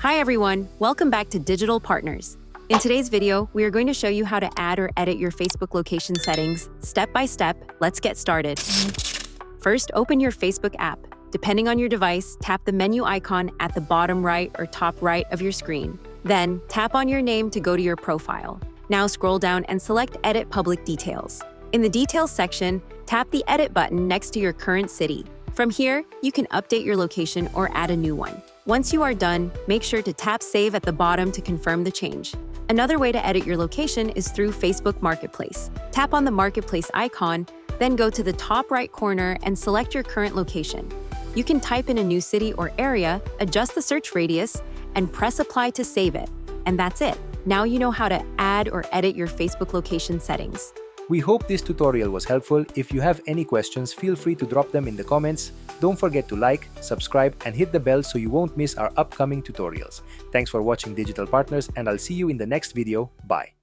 Hi everyone, welcome back to Digital Partners. In today's video, we are going to show you how to add or edit your Facebook location settings step by step. Let's get started. First, open your Facebook app. Depending on your device, tap the menu icon at the bottom right or top right of your screen. Then, tap on your name to go to your profile. Now scroll down and select Edit Public Details. In the Details section, tap the Edit button next to your current city. From here, you can update your location or add a new one. Once you are done, make sure to tap Save at the bottom to confirm the change. Another way to edit your location is through Facebook Marketplace. Tap on the Marketplace icon, then go to the top right corner and select your current location. You can type in a new city or area, adjust the search radius, and press Apply to save it. And that's it. Now you know how to add or edit your Facebook location settings. We hope this tutorial was helpful. If you have any questions, feel free to drop them in the comments. Don't forget to like, subscribe, and hit the bell so you won't miss our upcoming tutorials. Thanks for watching Digital Partners, and I'll see you in the next video. Bye.